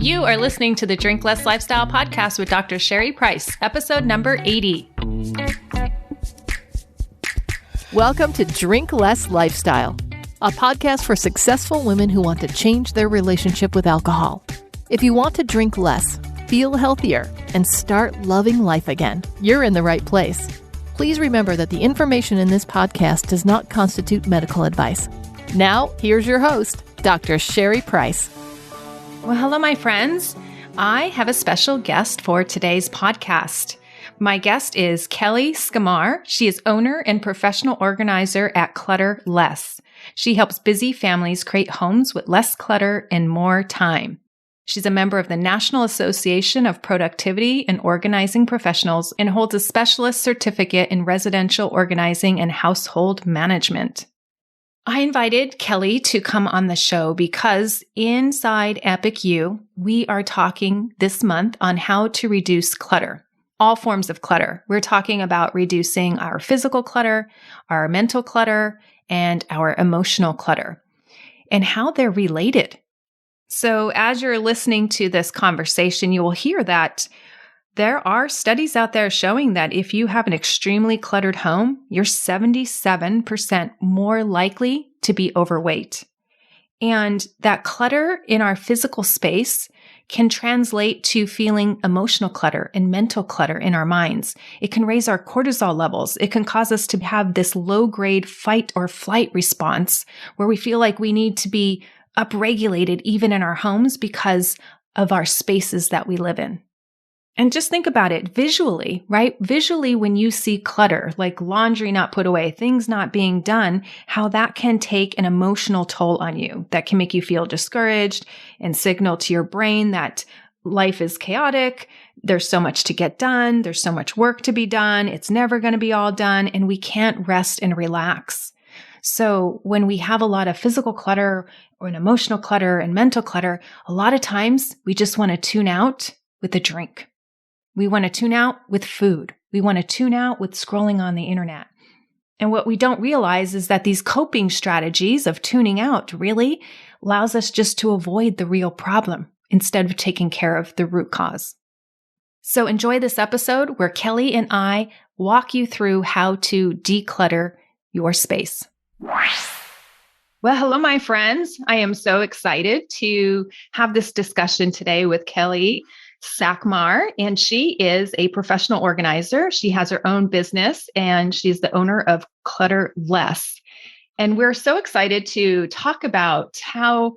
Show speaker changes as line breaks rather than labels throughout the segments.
You are listening to the Drink Less Lifestyle Podcast with Dr. Sherry Price, episode number 80.
Welcome to Drink Less Lifestyle, a podcast for successful women who want to change their relationship with alcohol. If you want to drink less, feel healthier, and start loving life again, you're in the right place. Please remember that the information in this podcast does not constitute medical advice. Now, here's your host, Dr. Sherry Price.
Well, hello, my friends. I have a special guest for today's podcast. My guest is Kelly Sakmar. She is owner and professional organizer at ClutterLESS. She helps busy families create homes with less clutter and more time. She's a member of the National Association of Productivity and Organizing Professionals and holds a specialist certificate in residential organizing and household management. I invited Kelly to come on the show because inside Epic U, we are talking this month on how to reduce clutter, all forms of clutter. We're talking about reducing our physical clutter, our mental clutter, and our emotional clutter, and how they're related. So as you're listening to this conversation, you will hear that there are studies out there showing that if you have an extremely cluttered home, you're 77% more likely to be overweight. And that clutter in our physical space can translate to feeling emotional clutter and mental clutter in our minds. It can raise our cortisol levels. It can cause us to have this low-grade fight or flight response where we feel like we need to be upregulated even in our homes because of our spaces that we live in. And just think about it visually, right? Visually, when you see clutter, like laundry not put away, things not being done, how that can take an emotional toll on you. That can make you feel discouraged and signal to your brain that life is chaotic. There's so much to get done. There's so much work to be done. It's never going to be all done. And we can't rest and relax. So when we have a lot of physical clutter or an emotional clutter and mental clutter, a lot of times we just want to tune out with a drink. We want to tune out with food. We want to tune out with scrolling on the internet. And what we don't realize is that these coping strategies of tuning out really allows us just to avoid the real problem instead of taking care of the root cause. So enjoy this episode where Kelly and I walk you through how to declutter your space. Well, hello, my friends. I am so excited to have this discussion today with Kelly Sakmar, and she is a professional organizer. She has her own business, and she's the owner of ClutterLESS. And we're so excited to talk about how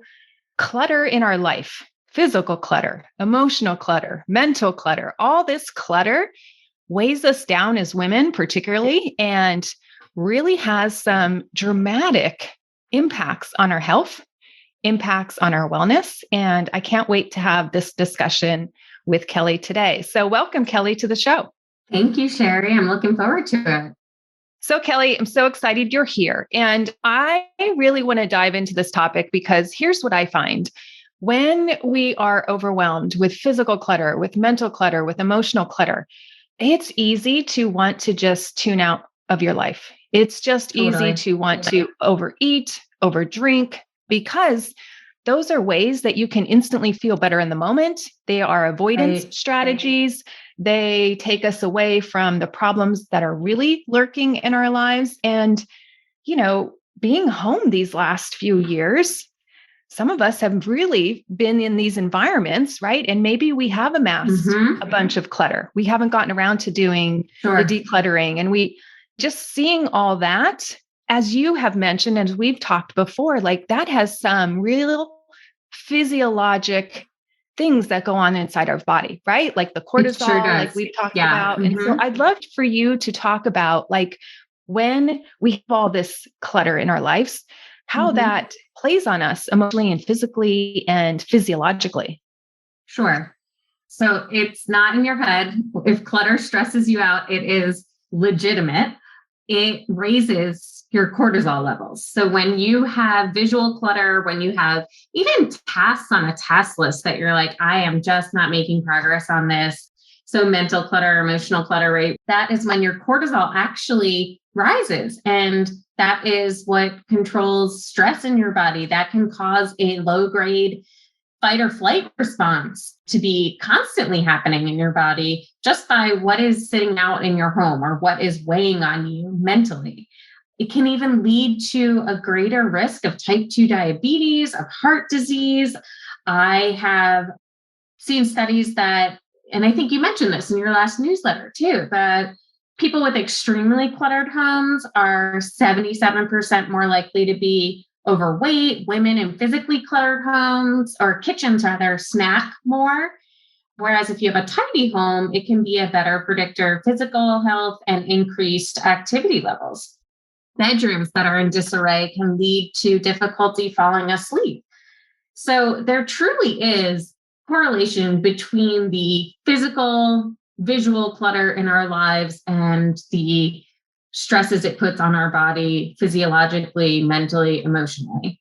clutter in our life, physical clutter, emotional clutter, mental clutter, all this clutter weighs us down as women, particularly, and really has some dramatic impacts on our health, impacts on our wellness. And I can't wait to have this discussion with Kelly today. So welcome, Kelly, to the show.
Thank you, Sherry. I'm looking forward to it.
So Kelly, I'm so excited you're here. And I really want to dive into this topic because here's what I find. When we are overwhelmed with physical clutter, with mental clutter, with emotional clutter, it's easy to want to just tune out of your life. It's just easy to want to overeat, overdrink, because those are ways that you can instantly feel better in the moment. They are avoidance strategies. They take us away from the problems that are really lurking in our lives. And, you know, being home these last few years, some of us have really been in these environments, right? And maybe we have amassed a bunch of clutter. We haven't gotten around to doing the decluttering. And we just seeing all that, as you have mentioned, and as we've talked before, like that has some real physiologic things that go on inside our body, right? Like the cortisol, like we've talked about. And so I'd love for you to talk about like when we have all this clutter in our lives, how that plays on us emotionally and physically and physiologically.
Sure. So it's not in your head. If clutter stresses you out, it is legitimate. It raises your cortisol levels. So when you have visual clutter, when you have even tasks on a task list that you're like, I am just not making progress on this. So mental clutter, emotional clutter, right? That is when your cortisol actually rises. And that is what controls stress in your body. That can cause a low grade fight or flight response to be constantly happening in your body just by what is sitting out in your home or what is weighing on you mentally. It can even lead to a greater risk of type 2 diabetes, of heart disease. I have seen studies that, and I think you mentioned this in your last newsletter too, that people with extremely cluttered homes are 77% more likely to be overweight. Women in physically cluttered homes or kitchens rather snack more. Whereas if you have a tidy home, it can be a better predictor of physical health and increased activity levels. Bedrooms that are in disarray can lead to difficulty falling asleep. So there truly is correlation between the physical, visual clutter in our lives and the stresses it puts on our body physiologically, mentally, emotionally.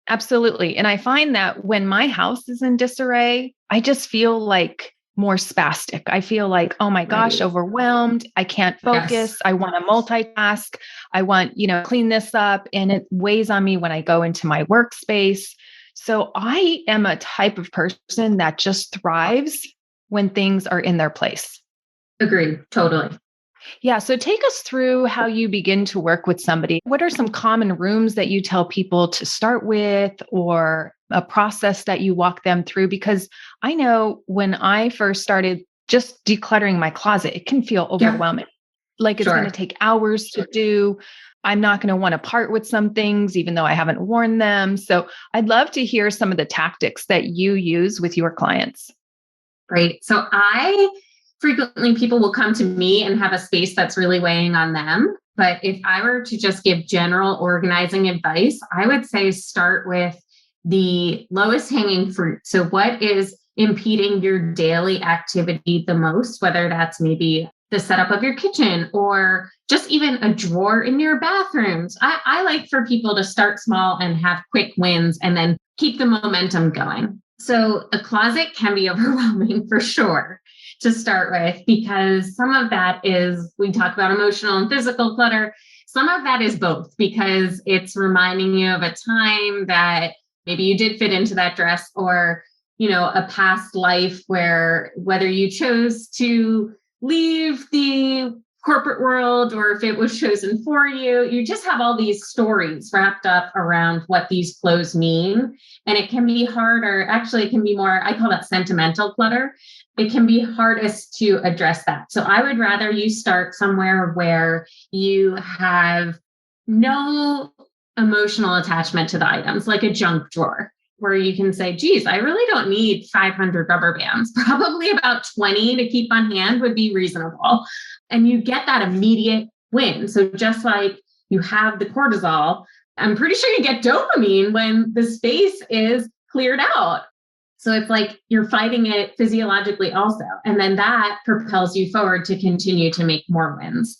Absolutely. And I find that when my house is in disarray, I just feel like more spastic. I feel like, oh my gosh, overwhelmed. I can't focus.
Yes.
I want to multitask. I want, clean this up. And it weighs on me when I go into my workspace. So I am a type of person that just thrives when things are in their place.
Agreed. Totally.
Yeah. So take us through how you begin to work with somebody. What are some common rooms that you tell people to start with, or a process that you walk them through? Because I know when I first started just decluttering my closet, it can feel overwhelming. Like it's going to take hours to do. I'm not going to want to part with some things, even though I haven't worn them. So I'd love to hear some of the tactics that you use with your clients.
Great. So frequently people will come to me and have a space that's really weighing on them. But if I were to just give general organizing advice, I would say start with the lowest hanging fruit. So what is impeding your daily activity the most, whether that's maybe the setup of your kitchen or just even a drawer in your bathrooms. I like for people to start small and have quick wins and then keep the momentum going. So a closet can be overwhelming for sure to start with, because some of that is, we talk about emotional and physical clutter. Some of that is both, because it's reminding you of a time that maybe you did fit into that dress, or, a past life where whether you chose to leave the corporate world or if it was chosen for you, you just have all these stories wrapped up around what these clothes mean. And it can be harder. Actually, it can be more, I call that sentimental clutter. It can be hardest to address that. So I would rather you start somewhere where you have no emotional attachment to the items, like a junk drawer, where you can say, geez, I really don't need 500 rubber bands. Probably about 20 to keep on hand would be reasonable. And you get that immediate win. So just like you have the cortisol, I'm pretty sure you get dopamine when the space is cleared out. So it's like you're fighting it physiologically also. And then that propels you forward to continue to make more wins.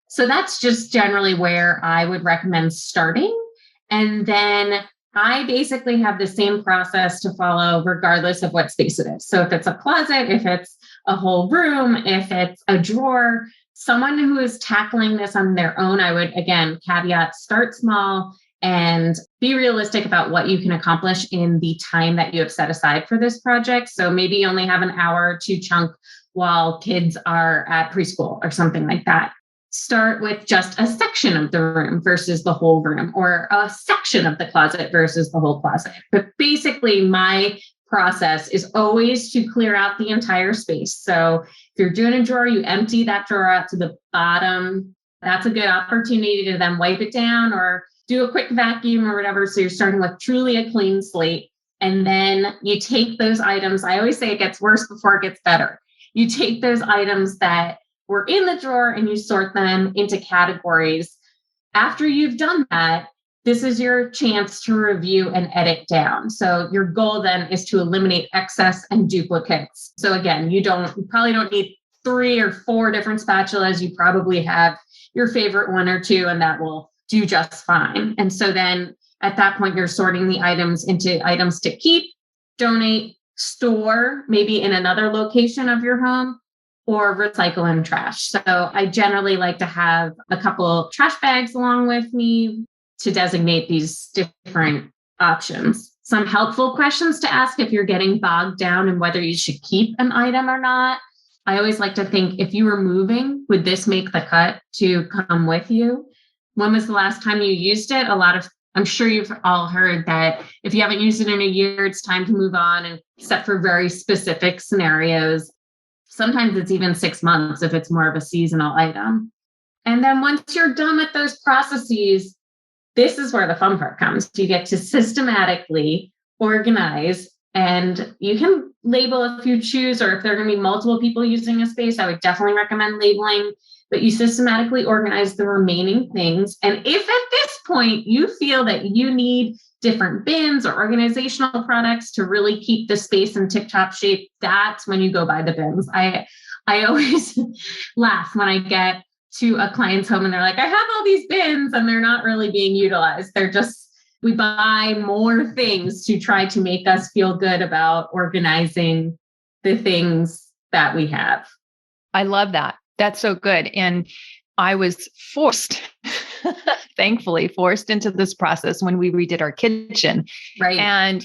So that's just generally where I would recommend starting. And then I basically have the same process to follow regardless of what space it is. So if it's a closet, if it's a whole room, if it's a drawer, someone who is tackling this on their own, I would, again, caveat, start small and be realistic about what you can accomplish in the time that you have set aside for this project. So maybe you only have an hour to chunk while kids are at preschool or something like that. Start with just a section of the room versus the whole room, or a section of the closet versus the whole closet. But basically, my process is always to clear out the entire space. So if you're doing a drawer, you empty that drawer out to the bottom. That's a good opportunity to then wipe it down or do a quick vacuum or whatever. So you're starting with truly a clean slate. And then you take those items. I always say it gets worse before it gets better. You take those items that were in the drawer and you sort them into categories. After you've done that, this is your chance to review and edit down. So your goal then is to eliminate excess and duplicates. So again, you probably don't need 3 or 4 different spatulas. You probably have your favorite 1 or 2, and that will do just fine. And so then at that point, you're sorting the items into items to keep, donate, store, maybe in another location of your home, or recycle and trash. So I generally like to have a couple trash bags along with me to designate these different options. some helpful questions to ask if you're getting bogged down in whether you should keep an item or not. I always like to think, if you were moving, would this make the cut to come with you? When was the last time you used it? I'm sure you've all heard that if you haven't used it in a year, it's time to move on, and except for very specific scenarios. Sometimes it's even 6 months if it's more of a seasonal item. And then once you're done with those processes, this is where the fun part comes. You get to systematically organize, and you can label if you choose, or if there are going to be multiple people using a space, I would definitely recommend labeling, but you systematically organize the remaining things. And if at this point you feel that you need different bins or organizational products to really keep the space in tip-top shape, that's when you go buy the bins. I always laugh when I get to a client's home and they're like, I have all these bins and they're not really being utilized. We buy more things to try to make us feel good about organizing the things that we have.
I love that. That's so good. And I was thankfully forced into this process when we redid our kitchen.
Right.
And,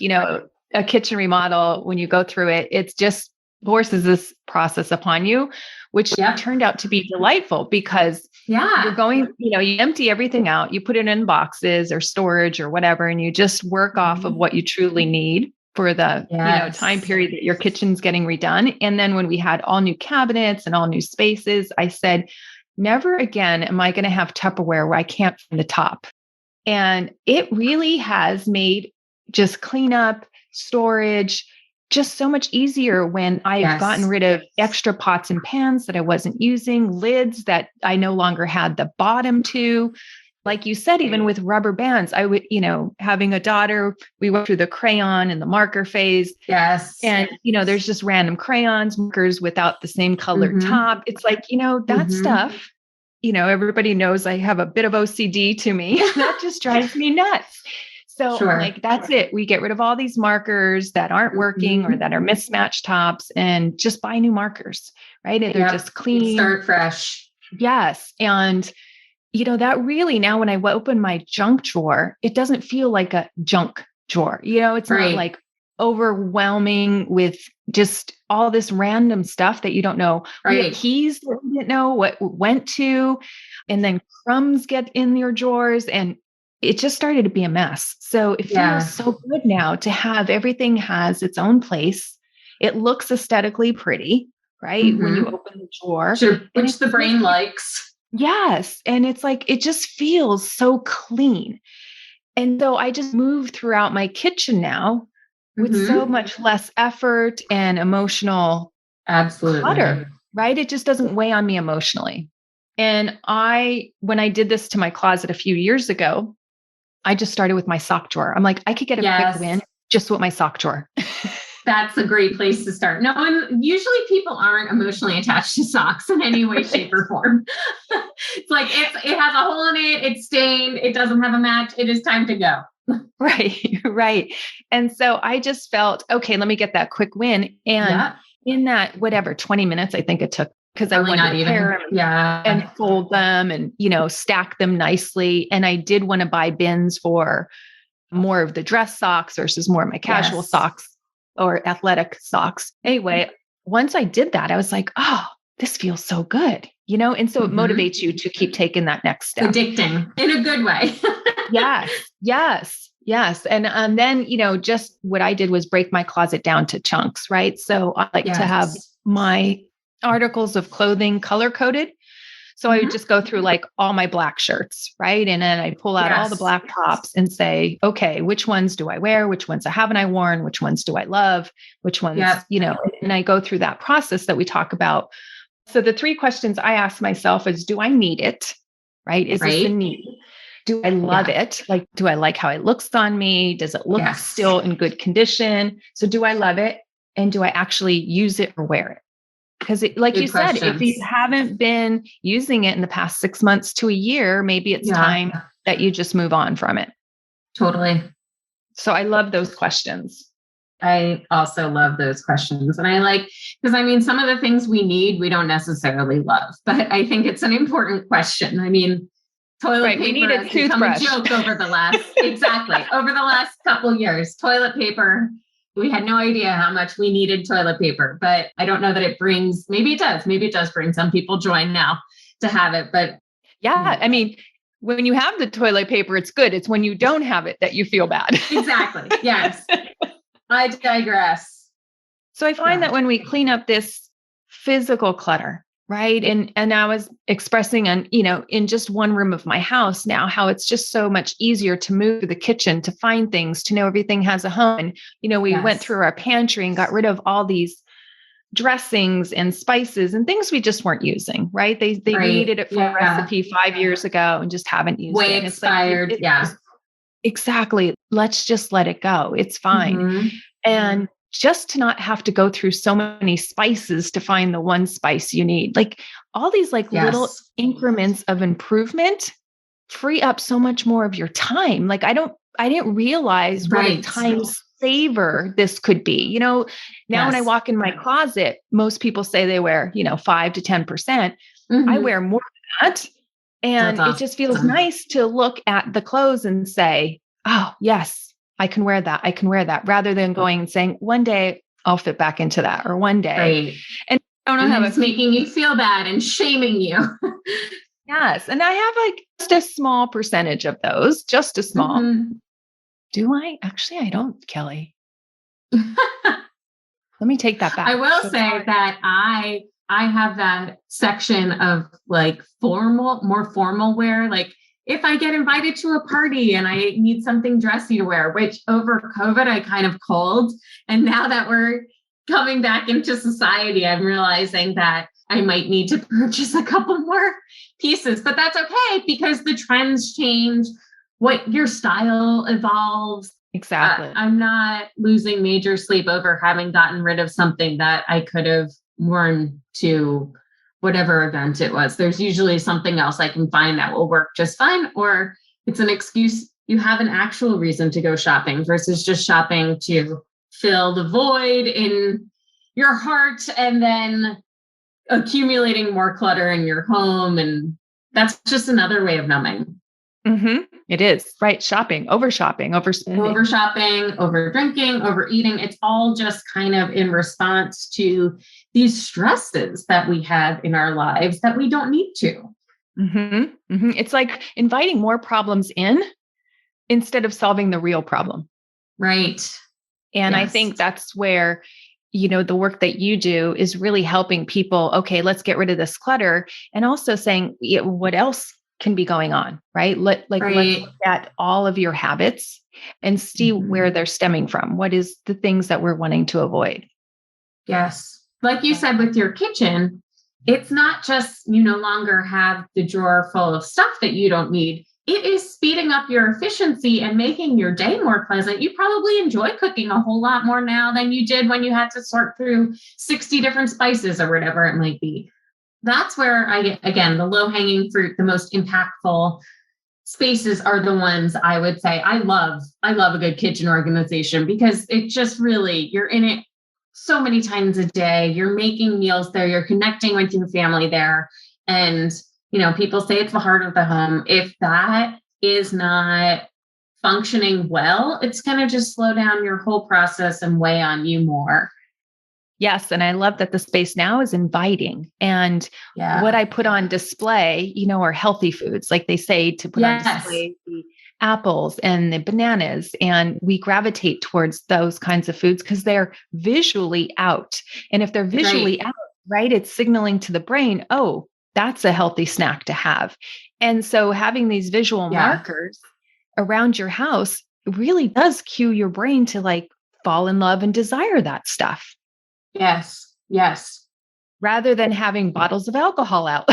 a kitchen remodel, when you go through it, it just forces this process upon you, which turned out to be delightful because you're going, you empty everything out, you put it in boxes or storage or whatever, and you just work off of what you truly need for the time period that your kitchen's getting redone. And then when we had all new cabinets and all new spaces, I said, never again am I going to have Tupperware where I can't find the top. And it really has made just cleanup, storage, just so much easier when I've gotten rid of extra pots and pans that I wasn't using, lids that I no longer had the bottom to. Like you said, even with rubber bands, I would, having a daughter, we went through the crayon and the marker phase.
Yes.
And, there's just random crayons, markers without the same colored top. It's like, that stuff, everybody knows I have a bit of OCD to me. That just drives me nuts. So that's it. We get rid of all these markers that aren't working or that are mismatched tops and just buy new markers, right? And they're just clean.
Start fresh.
Yes. And, that really now when I open my junk drawer, it doesn't feel like a junk drawer. It's not like overwhelming with just all this random stuff that you don't know. We have keys that we didn't know what went to, and then crumbs get in your drawers, and it just started to be a mess. So it feels so good now to have everything has its own place. It looks aesthetically pretty, right? When you open the drawer.
Sure, which the brain likes.
Yes. And it's like, it just feels so clean. And so I just move throughout my kitchen now with so much less effort and emotional clutter, right? It just doesn't weigh on me emotionally. And when I did this to my closet a few years ago, I just started with my sock drawer. I'm like, I could get a quick win just with my sock drawer.
That's a great place to start. No, and usually people aren't emotionally attached to socks in any way, shape, or form. It's like, it has a hole in it. It's stained. It doesn't have a match. It is time to go.
Right. And so I just felt, okay, let me get that quick win. And in that, 20 minutes, I think it took, because I wanted to pair them and fold them and, stack them nicely. And I did want to buy bins for more of the dress socks versus more of my casual socks or athletic socks. Anyway, once I did that, I was like, oh, this feels so good, and so it motivates you to keep taking that next step.
Addicting in a good way.
Yes. And then, just what I did was break my closet down to chunks, right? So I like to have my articles of clothing color coded. So I would just go through like all my black shirts, right? And then I pull out all the black tops and say, okay, which ones do I wear? Which ones haven't I worn? Which ones do I love? Which ones, and I go through that process that we talk about. So the 3 questions I ask myself is, do I need it? Right? Is this a need? Do I love it? Like, do I like how it looks on me? Does it look still in good condition? So do I love it? And do I actually use it or wear it? Because like you said, if you haven't been using it in the past 6 months to a year, maybe it's time that you just move on from it.
Totally.
So I love those questions.
I also love those questions. And because some of the things we need, we don't necessarily love, but I think it's an important question. Toilet
Right.
paper
We need a
has become a
toothbrush.
joke over the last, exactly, over the last couple years. Toilet paper. We had no idea how much we needed toilet paper, but I don't know that it brings, maybe it does bring some people joy now to have it, but
Yeah. I mean, when you have the toilet paper, it's good. It's when you don't have it that you feel bad.
exactly. Yes. I digress.
So I find that when we clean up this physical clutter, right? And I was expressing in just one room of my house now, how it's just so much easier to move to the kitchen, to find things, to know everything has a home. And, we went through our pantry and got rid of all these dressings and spices and things we just weren't using, right? They needed it for a recipe 5 years ago and just haven't used it.
Expired.
It's like, exactly. Let's just let it go. It's fine.
Mm-hmm.
And just to not have to go through so many spices to find the one spice you need, like all these little increments of improvement free up so much more of your time. Like I didn't realize what a time saver this could be. Now when I walk in my closet, most people say they wear, 5 to 10%. Mm-hmm. I wear more than that. And it just feels nice to look at the clothes and say, oh, yes, I can wear that. I can wear that, rather than going and saying, one day I'll fit back into that, or one day.
Right.
And I don't know how
it's making you feel bad and shaming you.
Yes. And I have just a small percentage of those, just a small. Mm-hmm. Do I? Actually, I don't, Kelly. Let me take that back.
I will say that I have that section of more formal wear. Like if I get invited to a party and I need something dressy to wear, which over COVID, I kind of culled. And now that we're coming back into society, I'm realizing that I might need to purchase a couple more pieces, but that's okay because the trends change, what your style evolves.
Exactly.
I'm not losing major sleep over having gotten rid of something that I could have worn to whatever event it was. There's usually something else I can find that will work just fine, or it's an excuse. You have an actual reason to go shopping versus just shopping to fill the void in your heart and then accumulating more clutter in your home. And that's just another way of numbing.
Mm-hmm. It is, right? Overspending,
over drinking, overeating. It's all just kind of in response to these stresses that we have in our lives that we don't need to.
Mm-hmm. Mm-hmm. It's like inviting more problems in instead of solving the real problem.
Right.
And I think that's where, the work that you do is really helping people. Okay, let's get rid of this clutter. And also saying, what else can be going on, right? Let's look at all of your habits and see where they're stemming from. What is the things that we're wanting to avoid?
Yes. Like you said, with your kitchen, it's not just you no longer have the drawer full of stuff that you don't need. It is speeding up your efficiency and making your day more pleasant. You probably enjoy cooking a whole lot more now than you did when you had to sort through 60 different spices or whatever it might be. That's where I get, again, the low-hanging fruit, the most impactful spaces are the ones I would say I love a good kitchen organization because it just really, you're in it so many times a day. You're making meals there. You're connecting with your family there. And, people say it's the heart of the home. If that is not functioning well, it's going to just slow down your whole process and weigh on you more.
Yes. And I love that the space now is inviting. And what I put on display, are healthy foods. Like they say to put on display the apples and the bananas. And we gravitate towards those kinds of foods because they're visually out. And if they're visually out, right, it's signaling to the brain, oh, that's a healthy snack to have. And so having these visual markers around your house really does cue your brain to fall in love and desire that stuff.
Yes. Yes.
Rather than having bottles of alcohol out.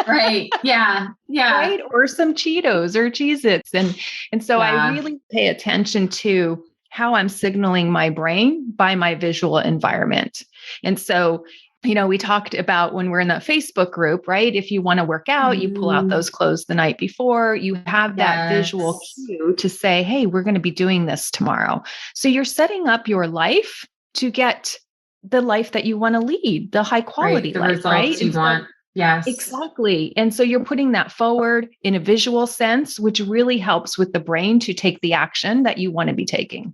Right. Yeah. Yeah.
Right. Or some Cheetos or Cheez-Its. And so I really pay attention to how I'm signaling my brain by my visual environment. And so, we talked about when we're in the Facebook group, right? If you want to work out, you pull out those clothes the night before, you have that visual cue to say, hey, we're going to be doing this tomorrow. So you're setting up your life to get the life that you want to lead, the high quality
the
life,
results
right?
you want. Yes.
Exactly. And so you're putting that forward in a visual sense, which really helps with the brain to take the action that you want to be taking.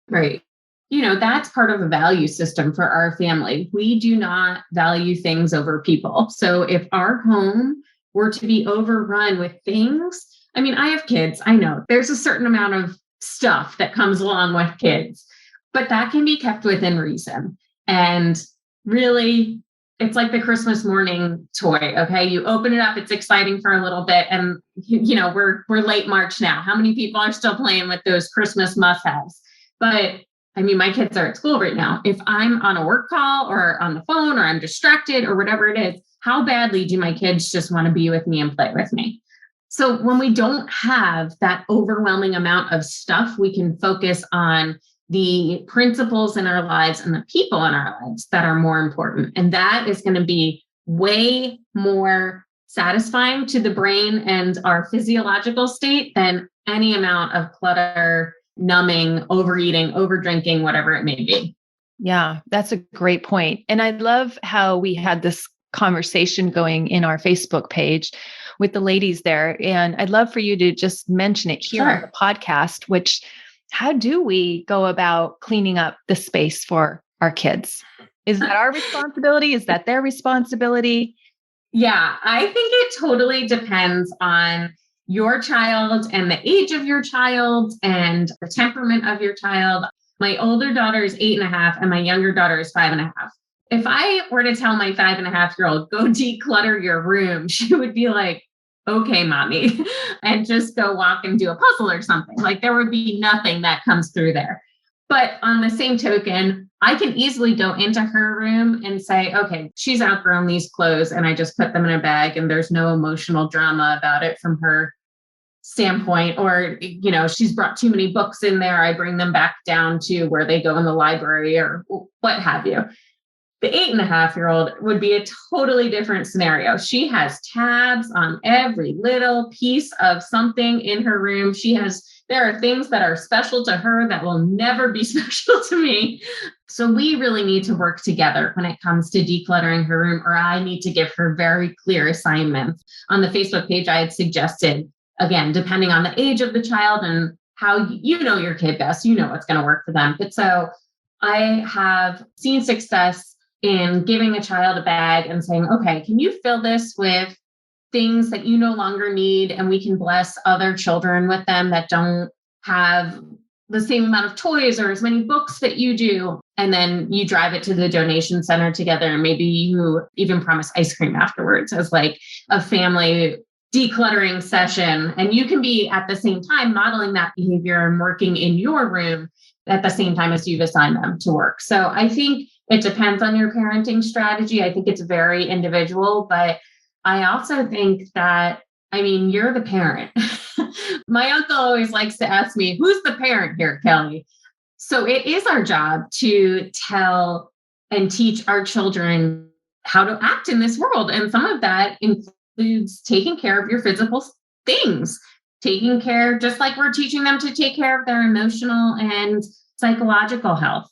Right. That's part of a value system for our family. We do not value things over people. So if our home were to be overrun with things, I mean, I have kids. I know there's a certain amount of stuff that comes along with kids, but that can be kept within reason. And really, it's like the Christmas morning toy. Okay. You open it up, it's exciting for a little bit. And we're late March now. How many people are still playing with those Christmas must-haves? But I mean, my kids are at school right now. If I'm on a work call or on the phone or I'm distracted or whatever it is, how badly do my kids just want to be with me and play with me? So when we don't have that overwhelming amount of stuff, we can focus on the principles in our lives and the people in our lives that are more important. And that is going to be way more satisfying to the brain and our physiological state than any amount of clutter, numbing, overeating, overdrinking, whatever it may be.
Yeah, that's a great point. And I love how we had this conversation going in our Facebook page with the ladies there. And I'd love for you to just mention it here on the podcast, which how do we go about cleaning up the space for our kids? Is that our responsibility? Is that their responsibility?
Yeah, I think it totally depends on your child and the age of your child and the temperament of your child. My older daughter is 8.5 and my younger daughter is 5.5. If I were to tell my 5.5-year-old, go declutter your room, she would be like, okay, mommy, and just go walk and do a puzzle or something. Like there would be nothing that comes through there. But on the same token, I can easily go into her room and say, okay, she's outgrown these clothes and I just put them in a bag and there's no emotional drama about it from her standpoint. Or, she's brought too many books in there. I bring them back down to where they go in the library or what have you. The 8.5-year-old would be a totally different scenario. She has tabs on every little piece of something in her room. There are things that are special to her that will never be special to me. So we really need to work together when it comes to decluttering her room, or I need to give her very clear assignments. On the Facebook page, I had suggested, again, depending on the age of the child and how you know your kid best, you know what's going to work for them. But so I have seen success in giving a child a bag and saying, okay, can you fill this with things that you no longer need? And we can bless other children with them that don't have the same amount of toys or as many books that you do. And then you drive it to the donation center together. And maybe you even promise ice cream afterwards as like a family decluttering session. And you can be at the same time modeling that behavior and working in your room at the same time as you've assigned them to work. So I think it depends on your parenting strategy. I think it's very individual, but I also think that, you're the parent. My uncle always likes to ask me, who's the parent here, Kelly? So it is our job to tell and teach our children how to act in this world. And some of that includes taking care of your physical things, taking care, just like we're teaching them to take care of their emotional and psychological health,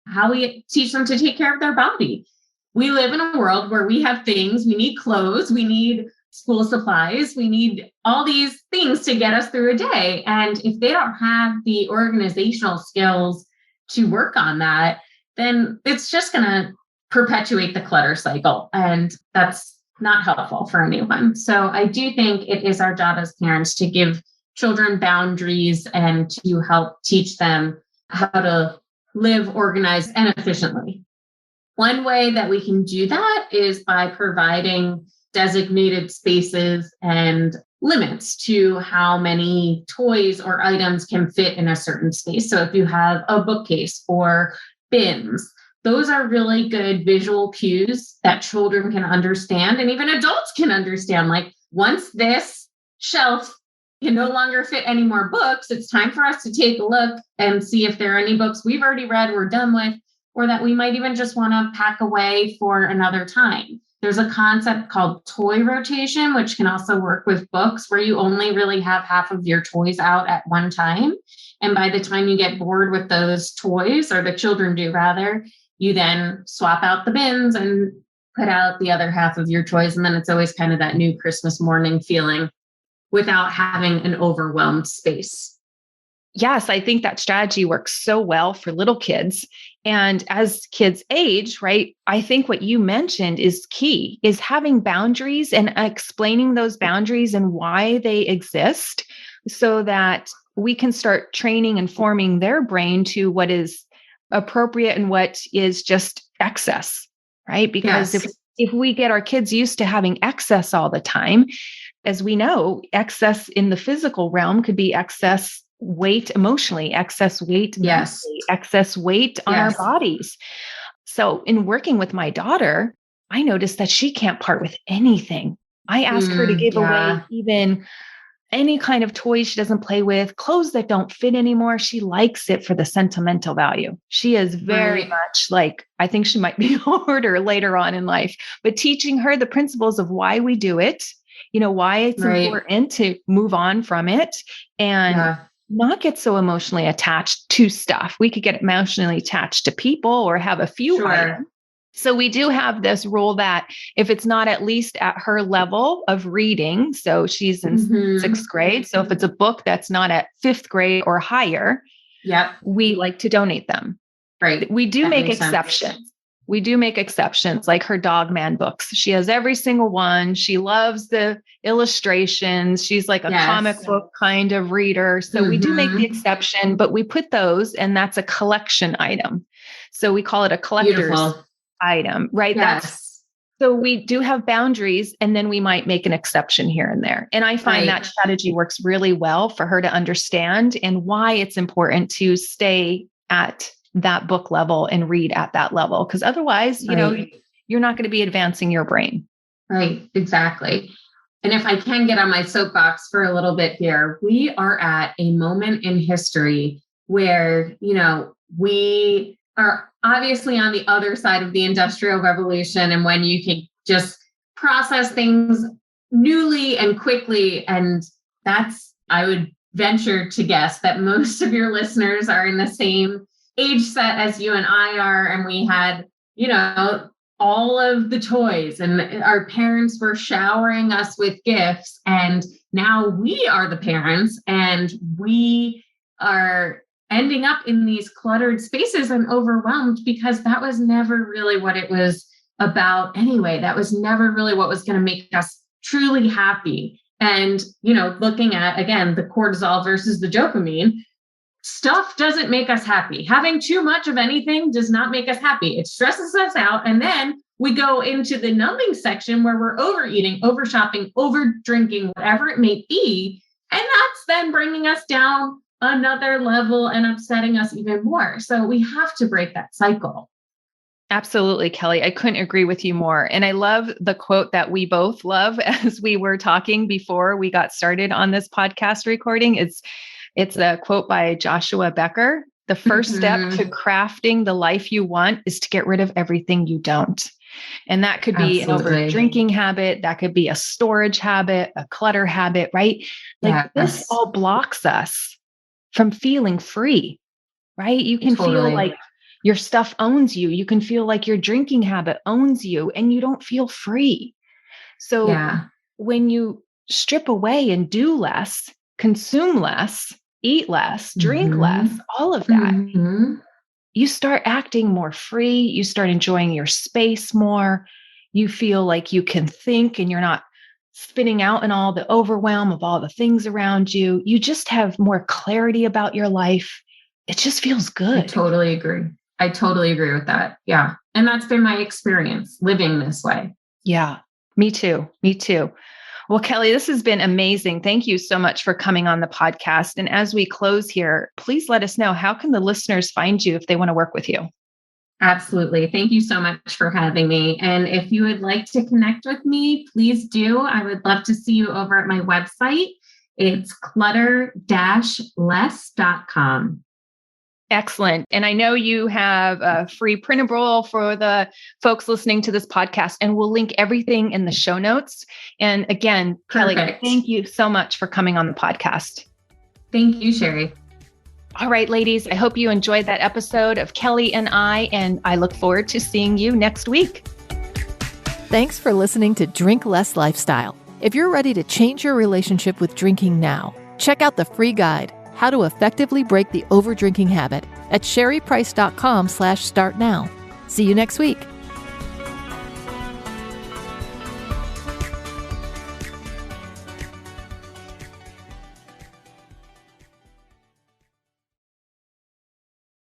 how we teach them to take care of their body. We live in a world where we have things, we need clothes, we need school supplies, we need all these things to get us through a day. And if they don't have the organizational skills to work on that, then it's just going to perpetuate the clutter cycle. And that's not helpful for anyone. So I do think it is our job as parents to give children boundaries and to help teach them how to live organized and efficiently. One way that we can do that is by providing designated spaces and limits to how many toys or items can fit in a certain space. So if you have a bookcase or bins, those are really good visual cues that children can understand and even adults can understand. Like once this shelf can no longer fit any more books, it's time for us to take a look and see if there are any books we've already read, we're done with, or that we might even just want to pack away for another time. There's a concept called toy rotation, which can also work with books where you only really have half of your toys out at one time. And by the time you get bored with those toys, or the children do rather, you then swap out the bins and put out the other half of your toys. And then it's always kind of that new Christmas morning feeling without having an overwhelmed space.
Yes, I think that strategy works so well for little kids. And as kids age, right, I think what you mentioned is key, is having boundaries and explaining those boundaries and why they exist so that we can start training and forming their brain to what is appropriate and what is just excess, right? Because if we get our kids used to having excess all the time, as we know, excess in the physical realm could be excess weight emotionally, excess weight, mentally, excess weight on our bodies. So in working with my daughter, I noticed that she can't part with anything. I ask her to give away even any kind of toys she doesn't play with, clothes that don't fit anymore. She likes it for the sentimental value. She is very much like, I think she might be a hoarder later on in life, but teaching her the principles of why we do it, why it's important to move on from it and not get so emotionally attached to stuff. We could get emotionally attached to people or have a few items. So we do have this rule that if it's not at least at her level of reading, so she's in sixth grade. So if it's a book that's not at fifth grade or higher, we like to donate them.
Right.
We do make exceptions. Sense. We do make exceptions, like her Dog Man books. She has every single one. She loves the illustrations. She's like a comic book kind of reader. So we do make the exception, but we put those, and that's a collection item. So we call it a collector's item, right? So we do have boundaries, and then we might make an exception here and there. And I find that strategy works really well for her to understand and why it's important to stay at that book level and read at that level. Because otherwise, you're not going to be advancing your brain.
Right. Exactly. And if I can get on my soapbox for a little bit here, we are at a moment in history where, we are obviously on the other side of the Industrial Revolution, and when you can just process things newly and quickly. And I would venture to guess that most of your listeners are in the same age set as you and I are. And we had, all of the toys, and our parents were showering us with gifts. And now we are the parents, and we are ending up in these cluttered spaces and overwhelmed because that was never really what it was about anyway. That was never really what was going to make us truly happy. And, looking at, again, the cortisol versus the dopamine, stuff doesn't make us happy. Having too much of anything does not make us happy. It stresses us out. And then we go into the numbing section where we're overeating, over shopping, over drinking, whatever it may be. And that's then bringing us down another level and upsetting us even more. So we have to break that cycle.
Absolutely, Kelly. I couldn't agree with you more. And I love the quote that we both love as we were talking before we got started on this podcast recording. It's a quote by Joshua Becker. The first step to crafting the life you want is to get rid of everything you don't. And that could be an over drinking habit. That could be a storage habit, a clutter habit, right? Like this all blocks us from feeling free, right? You can feel like your stuff owns you. You can feel like your drinking habit owns you, and you don't feel free. So when you strip away and do less, consume less, eat less, drink less, all of that, you start acting more free. You start enjoying your space more. You feel like you can think and you're not spinning out in all the overwhelm of all the things around you. You just have more clarity about your life. It just feels good.
I totally agree with that. Yeah. And that's been my experience living this way.
Yeah, me too. Well, Kelly, this has been amazing. Thank you so much for coming on the podcast. And as we close here, please let us know, how can the listeners find you if they want to work with you?
Absolutely. Thank you so much for having me. And if you would like to connect with me, please do. I would love to see you over at my website. It's clutter-less.com.
Excellent. And I know you have a free printable for the folks listening to this podcast, and we'll link everything in the show notes. And again, Kelly, thank you so much for coming on the podcast.
Thank you, Sherry.
All right, ladies, I hope you enjoyed that episode of Kelly and I look forward to seeing you next week.
Thanks for listening to Drink Less Lifestyle. If you're ready to change your relationship with drinking now, check out the free guide, How to Effectively Break the Overdrinking Habit, at sherryprice.com/startnow. See you next week.